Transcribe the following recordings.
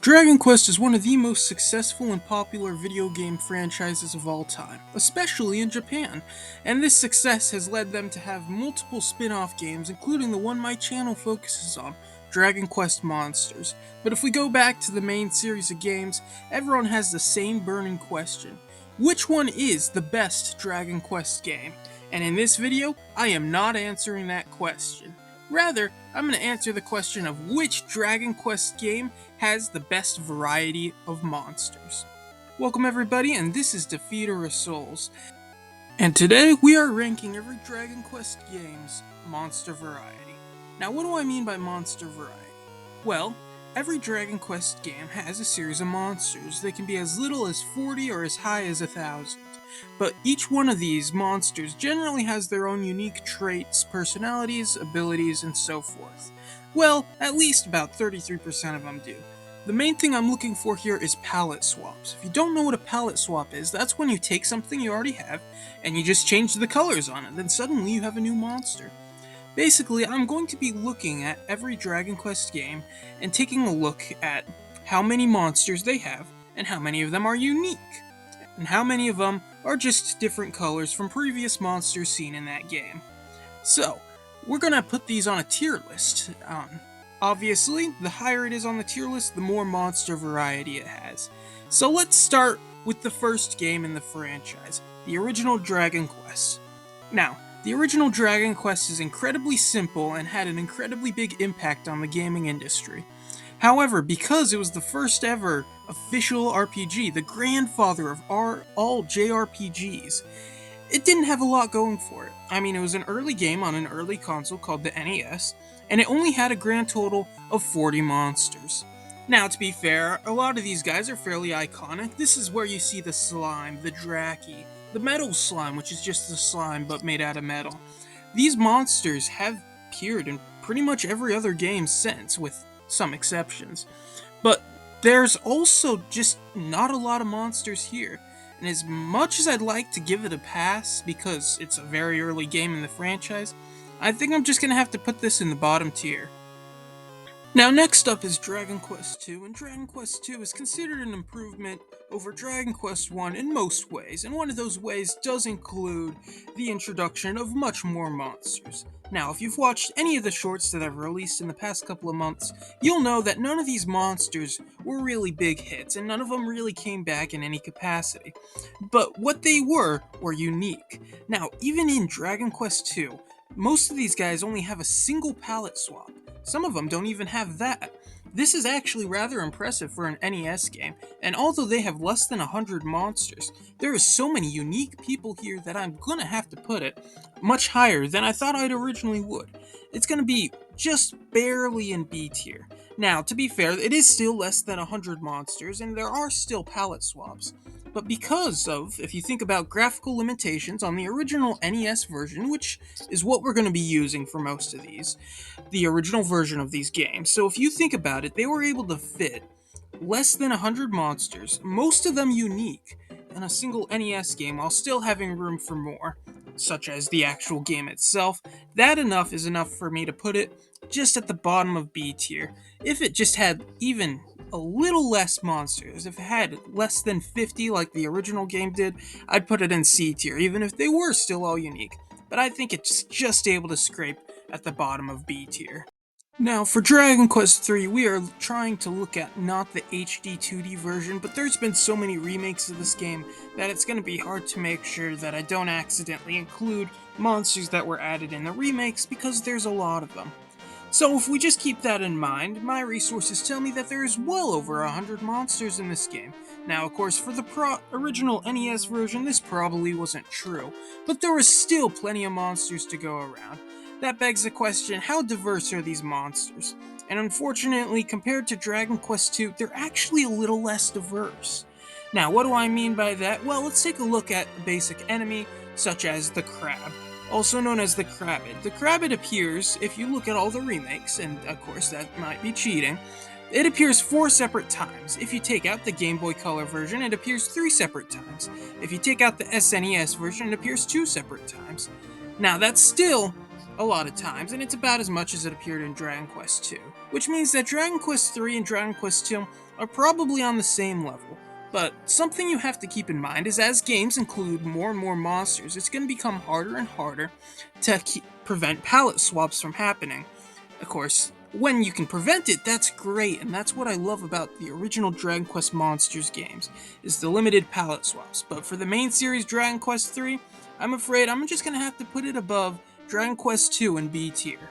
Dragon Quest is one of the most successful and popular video game franchises of all time, especially in Japan, and this success has led them to have multiple spin-off games, including the one my channel focuses on, Dragon Quest Monsters. But if we go back to the main series of games, everyone has the same burning question. Which one is the best Dragon Quest game? And in this video, I am not answering that question. Rather, I'm going to answer the question of which Dragon Quest game has the best variety of monsters. Welcome everybody, and this is Defeater of Souls. And today we are ranking every Dragon Quest game's monster variety. Now what do I mean by monster variety? Well, every Dragon Quest game has a series of monsters. They can be as little as 40 or as high as 1,000. But each one of these monsters generally has their own unique traits, personalities, abilities, and so forth. Well, at least about 33% of them do. The main thing I'm looking for here is palette swaps. If you don't know what a palette swap is, that's when you take something you already have and you just change the colors on it, then suddenly you have a new monster. Basically, I'm going to be looking at every Dragon Quest game and taking a look at how many monsters they have and how many of them are unique, and how many of them are just different colors from previous monsters seen in that game. So, we're gonna put these on a tier list. Obviously, the higher it is on the tier list, the more monster variety it has. So let's start with the first game in the franchise, the original Dragon Quest. Now, the original Dragon Quest is incredibly simple and had an incredibly big impact on the gaming industry. However, because it was the first ever official RPG, the grandfather of all JRPGs, it didn't have a lot going for it. I mean, it was an early game on an early console called the NES, and it only had a grand total of 40 monsters. Now, to be fair, a lot of these guys are fairly iconic. This is where you see the slime, the Draki, the metal slime, which is just the slime but made out of metal. These monsters have appeared in pretty much every other game since, with some exceptions. But there's also just not a lot of monsters here. And as much as I'd like to give it a pass because it's a very early game in the franchise, I think I'm just gonna have to put this in the bottom tier. Now next up is Dragon Quest II, and Dragon Quest II is considered an improvement over Dragon Quest I in most ways, and one of those ways does include the introduction of much more monsters. Now, if you've watched any of the shorts that I've released in the past couple of months, you'll know that none of these monsters were really big hits, and none of them really came back in any capacity. But what they were unique. Now, even in Dragon Quest II, most of these guys only have a single palette swap. Some of them don't even have that. This is actually rather impressive for an NES game, and although they have less than 100 monsters, there are so many unique people here that I'm gonna have to put it much higher than I thought I'd originally would. It's gonna be just barely in B tier. Now, to be fair, it is still less than 100 monsters, and there are still palette swaps. But because of, if you think about graphical limitations on the original NES version, which is what we're going to be using for most of these, the original version of these games. So if you think about it, they were able to fit less than 100 monsters, most of them unique, in a single NES game while still having room for more, such as the actual game itself. That enough is enough for me to put it just at the bottom of B tier. If it just had even a little less monsters, if it had less than 50 like the original game did, I'd put it in C tier, even if they were still all unique. But I think it's just able to scrape at the bottom of B tier. Now, for Dragon Quest III, we are trying to look at not the HD 2D version, but there's been so many remakes of this game that it's going to be hard to make sure that I don't accidentally include monsters that were added in the remakes, because there's a lot of them. So if we just keep that in mind, my resources tell me that there is well over 100 monsters in this game. Now, of course, for the original NES version, this probably wasn't true, but there was still plenty of monsters to go around. That begs the question, how diverse are these monsters? And unfortunately, compared to Dragon Quest II, they're actually a little less diverse. Now, what do I mean by that? Well, let's take a look at a basic enemy, such as the Crab, also known as the Crabbid. The Crabbid appears, if you look at all the remakes, and of course that might be cheating, it appears 4 separate times. If you take out the Game Boy Color version, it appears 3 separate times. If you take out the SNES version, it appears 2 separate times. Now, that's still a lot of times, and it's about as much as it appeared in Dragon Quest II, which means that Dragon Quest III and Dragon Quest II are probably on the same level. But something you have to keep in mind is as games include more and more monsters, it's going to become harder and harder to prevent palette swaps from happening. Of course, when you can prevent it, that's great, and that's what I love about the original Dragon Quest Monsters games, is the limited palette swaps. But for the main series Dragon Quest III, I'm afraid I'm just gonna have to put it above Dragon Quest II in B tier.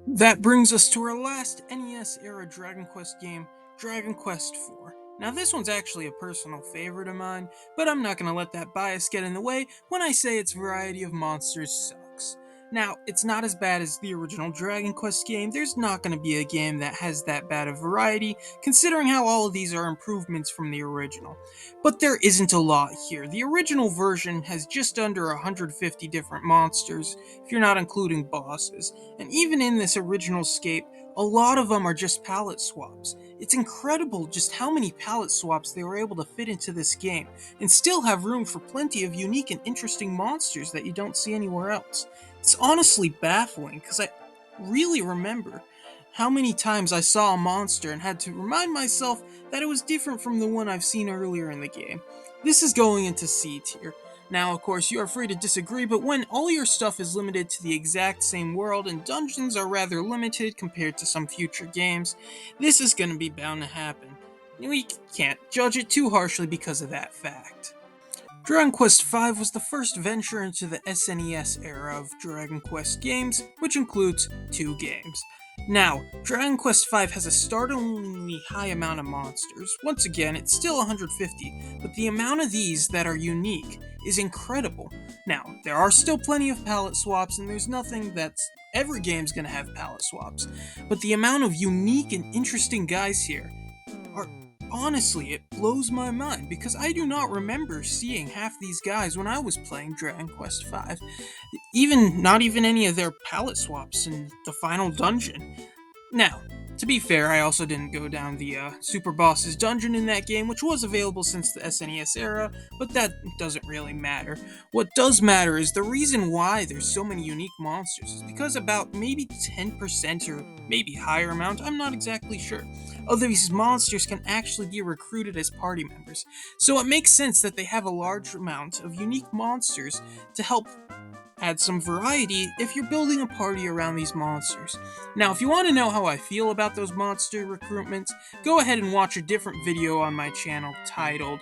That brings us to our last NES era Dragon Quest game, Dragon Quest IV. Now, this one's actually a personal favorite of mine, but I'm not going to let that bias get in the way when I say its variety of monsters sucks. Now, it's not as bad as the original Dragon Quest game. There's not going to be a game that has that bad of variety, considering how all of these are improvements from the original. But there isn't a lot here. The original version has just under 150 different monsters, if you're not including bosses, and even in this original scape, a lot of them are just palette swaps. It's incredible just how many palette swaps they were able to fit into this game, and still have room for plenty of unique and interesting monsters that you don't see anywhere else. It's honestly baffling, because I really remember how many times I saw a monster and had to remind myself that it was different from the one I've seen earlier in the game. This is going into C tier. Now, of course, you are free to disagree, but when all your stuff is limited to the exact same world and dungeons are rather limited compared to some future games, this is going to be bound to happen. We can't judge it too harshly because of that fact. Dragon Quest V was the first venture into the SNES era of Dragon Quest games, which includes 2 games. Now, Dragon Quest V has a startlingly high amount of monsters. Once again, it's still 150, but the amount of these that are unique is incredible. Now, there are still plenty of palette swaps, and there's nothing that's every game's gonna have palette swaps, but the amount of unique and interesting guys here are honestly, it blows my mind because I do not remember seeing half these guys when I was playing Dragon Quest V. Not even any of their palette swaps in the final dungeon. Now, to be fair, I also didn't go down the Super Boss's dungeon in that game, which was available since the SNES era, but that doesn't really matter. What does matter is the reason why there's so many unique monsters is because about maybe 10% or maybe higher amount, I'm not exactly sure, of these monsters can actually be recruited as party members. So it makes sense that they have a large amount of unique monsters to help add some variety if you're building a party around these monsters. Now, if you want to know how I feel about those monster recruitments, go ahead and watch a different video on my channel titled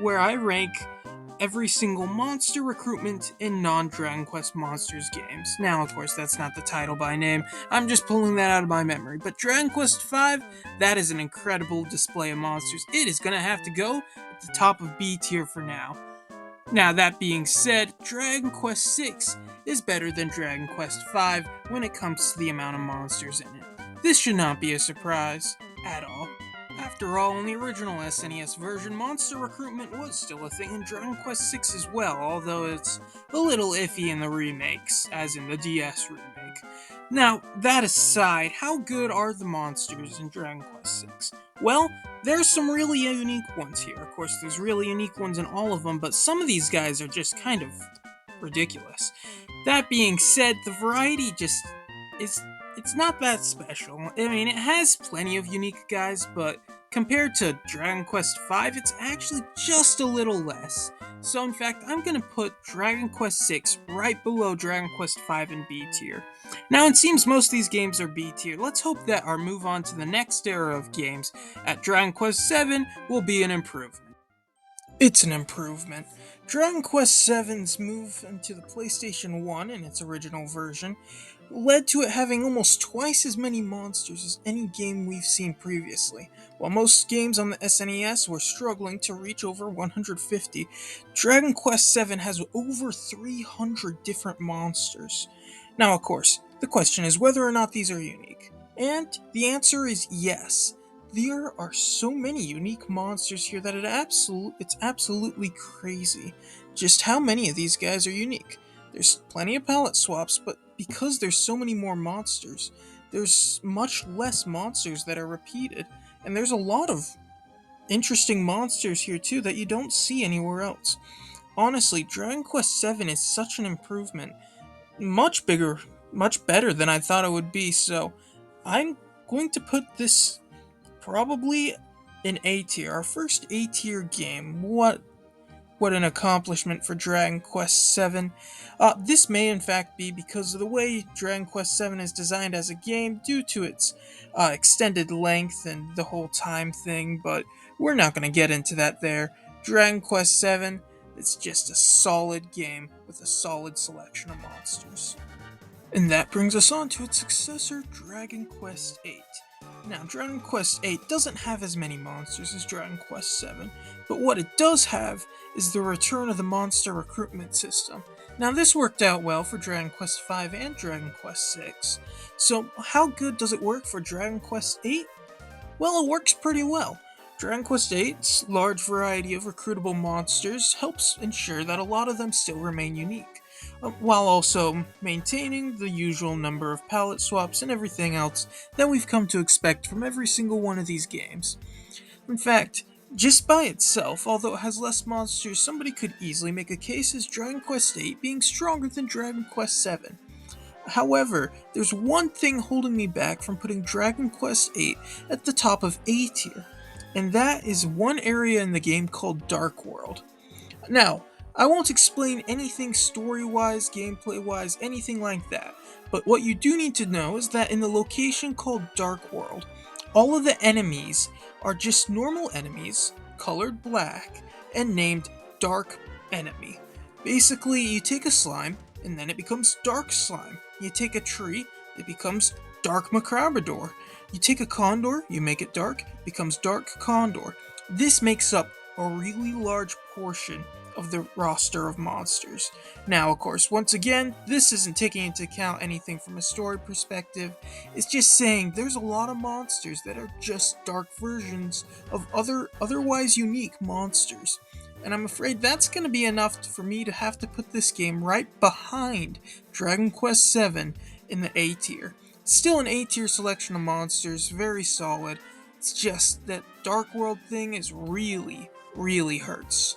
where I rank every single monster recruitment in non-Dragon Quest Monsters games. Now, of course, that's not the title by name, I'm just pulling that out of my memory, but Dragon Quest V, that is an incredible display of monsters. It is going to have to go at the top of B tier for now. Now, that being said, Dragon Quest VI is better than Dragon Quest V when it comes to the amount of monsters in it. This should not be a surprise at all. After all, in the original SNES version, monster recruitment was still a thing in Dragon Quest VI as well, although it's a little iffy in the remakes, as in the DS remake. Now, that aside, how good are the monsters in Dragon Quest VI? Well, there's some really unique ones here. Of course, there's really unique ones in all of them, but some of these guys are just kind of ridiculous. That being said, the variety just is it's not that special. I mean, it has plenty of unique guys, but compared to Dragon Quest V, it's actually just a little less. So in fact, I'm gonna put Dragon Quest VI right below Dragon Quest V in B tier. Now, it seems most of these games are B tier. Let's hope that our move on to the next era of games at Dragon Quest VII will be an improvement. It's an improvement. Dragon Quest VII's move into the PlayStation 1 in its original version led to it having almost twice as many monsters as any game we've seen previously. While most games on the SNES were struggling to reach over 150, Dragon Quest VII has over 300 different monsters. Now, of course, the question is whether or not these are unique. And the answer is yes. There are so many unique monsters here that it's absolutely crazy just how many of these guys are unique. There's plenty of palette swaps, but because there's so many more monsters, there's much less monsters that are repeated, and there's a lot of interesting monsters here too that you don't see anywhere else. Honestly, Dragon Quest VII is such an improvement, much bigger much better than I thought it would be, so I'm going to put this probably in A tier. Our first A tier game. What an accomplishment for Dragon Quest VII. This may in fact be because of the way Dragon Quest VII is designed as a game due to its extended length and the whole time thing, but we're not going to get into that there. Dragon Quest VII is just a solid game with a solid selection of monsters. And that brings us on to its successor, Dragon Quest VIII. Now, Dragon Quest VIII doesn't have as many monsters as Dragon Quest VII, but what it does have is the return of the monster recruitment system. Now, this worked out well for Dragon Quest V and Dragon Quest VI. So, how good does it work for Dragon Quest VIII? Well, it works pretty well. Dragon Quest VIII's large variety of recruitable monsters helps ensure that a lot of them still remain unique, while also maintaining the usual number of palette swaps and everything else that we've come to expect from every single one of these games. In fact, just by itself, although it has less monsters, somebody could easily make a case as Dragon Quest VIII being stronger than Dragon Quest VII. However, there's one thing holding me back from putting Dragon Quest VIII at the top of A tier, and that is one area in the game called Dark World. Now, I won't explain anything story-wise, gameplay-wise, anything like that, but what you do need to know is that in the location called Dark World, all of the enemies are just normal enemies, colored black, and named Dark Enemy. Basically, you take a slime, and then it becomes Dark Slime. You take a tree, it becomes Dark Macrabrador. You take a condor, you make it dark, it becomes Dark Condor. This makes up a really large portion of the roster of monsters. Now, of course, once again, this isn't taking into account anything from a story perspective. It's just saying there's a lot of monsters that are just dark versions of otherwise unique monsters. And I'm afraid that's going to be enough for me to have to put this game right behind Dragon Quest VII in the A tier. Still an A tier selection of monsters, very solid. It's just that Dark World thing is really hurts.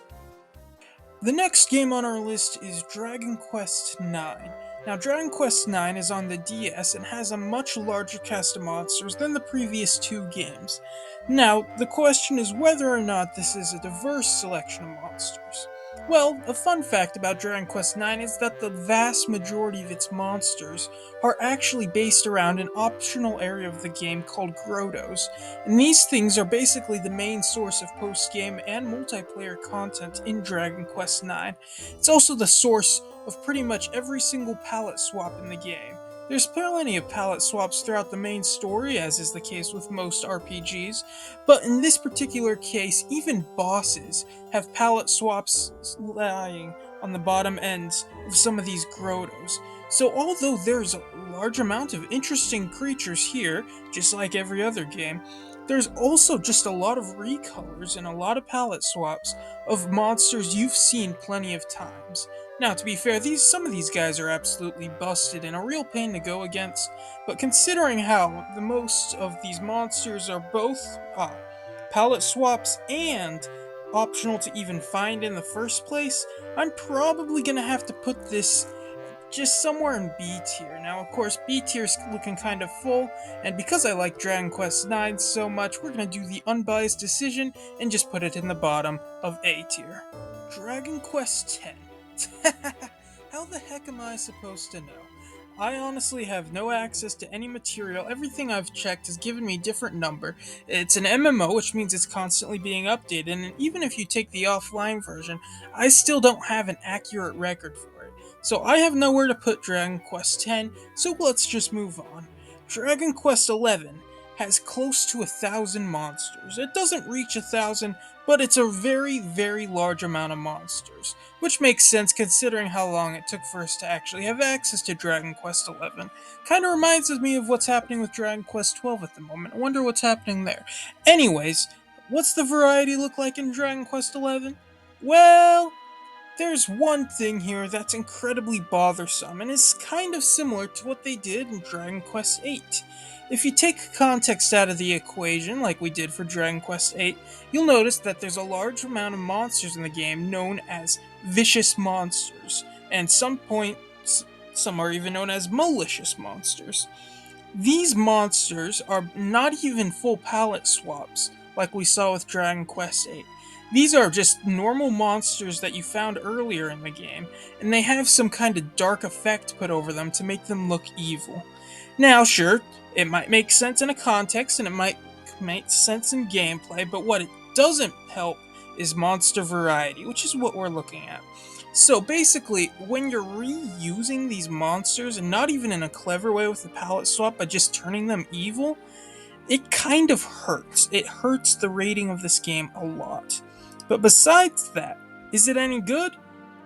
The next game on our list is Dragon Quest IX. Now, Dragon Quest IX is on the DS and has a much larger cast of monsters than the previous two games. Now, the question is whether or not this is a diverse selection of monsters. Well, a fun fact about Dragon Quest IX is that the vast majority of its monsters are actually based around an optional area of the game called Grottos, and these things are basically the main source of post-game and multiplayer content in Dragon Quest IX. It's also the source of pretty much every single palette swap in the game. There's plenty of palette swaps throughout the main story, as is the case with most RPGs, but in this particular case, even bosses have palette swaps lying on the bottom ends of some of these grottos. So although there's a large amount of interesting creatures here, just like every other game, there's also just a lot of recolors and a lot of palette swaps of monsters you've seen plenty of times. Now, to be fair, some of these guys are absolutely busted and a real pain to go against, but considering how the most of these monsters are both palette swaps and optional to even find in the first place, I'm probably gonna have to put this just somewhere in B tier. Now, of course, B tier's looking kind of full, and because I like Dragon Quest IX so much, we're gonna do the unbiased decision and just put it in the bottom of A tier. Dragon Quest X. How the heck am I supposed to know? I honestly have no access to any material. Everything I've checked has given me a different number. It's an MMO, which means it's constantly being updated, and even if you take the offline version, I still don't have an accurate record for it. So I have nowhere to put Dragon Quest X, so let's just move on. Dragon Quest XI has close to 1,000 monsters. It doesn't reach 1,000, but it's a very large amount of monsters, which makes sense considering how long it took for us to actually have access to Dragon Quest XI. Kinda reminds me of what's happening with Dragon Quest XII at the moment. I wonder what's happening there. Anyways, what's the variety look like in Dragon Quest XI? Well, there's one thing here that's incredibly bothersome and is kind of similar to what they did in Dragon Quest VIII. If you take context out of the equation, like we did for Dragon Quest VIII, you'll notice that there's a large amount of monsters in the game known as vicious monsters, and Some are even known as malicious monsters. These monsters are not even full palette swaps, like we saw with Dragon Quest VIII. These are just normal monsters that you found earlier in the game, and they have some kind of dark effect put over them to make them look evil. Now, sure, it might make sense in a context and it might make sense in gameplay, but what it doesn't help is monster variety, which is what we're looking at. So basically, when you're reusing these monsters, and not even in a clever way with the palette swap, but just turning them evil, it kind of hurts. It hurts the rating of this game a lot. But besides that, is it any good?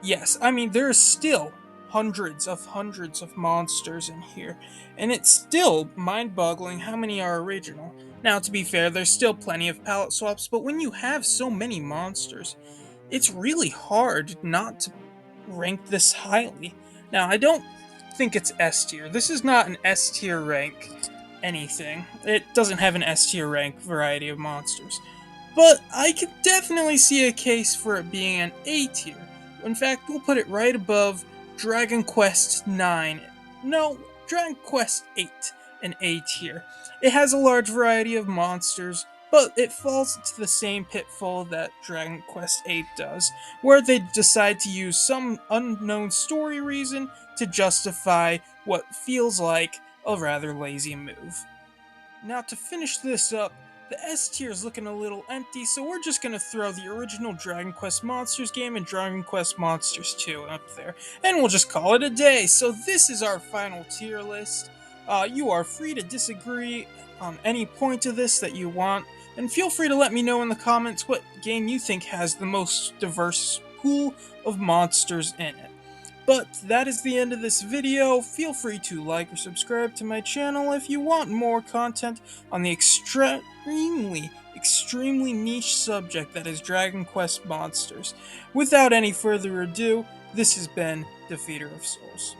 Yes, I mean, there are still hundreds of monsters in here, and it's still mind boggling how many are original. Now, to be fair, there's still plenty of palette swaps, but when you have so many monsters, it's really hard not to rank this highly. Now, I don't think it's S tier. This is not an S tier rank anything. It doesn't have an S tier rank variety of monsters. But I could definitely see a case for it being an A tier. In fact, we'll put it right above Dragon Quest IX. No, Dragon Quest VIII, an A tier. It has a large variety of monsters, but it falls into the same pitfall that Dragon Quest VIII does, where they decide to use some unknown story reason to justify what feels like a rather lazy move. Now, to finish this up, the S tier is looking a little empty, so we're just gonna throw the original Dragon Quest Monsters game and Dragon Quest Monsters 2 up there, and we'll just call it a day. So this is our final tier list. You are free to disagree on any point of this that you want, and feel free to let me know in the comments what game you think has the most diverse pool of monsters in it. But that is the end of this video. Feel free to like or subscribe to my channel if you want more content on the extremely niche subject that is Dragon Quest Monsters. Without any further ado, this has been Defeater of Souls.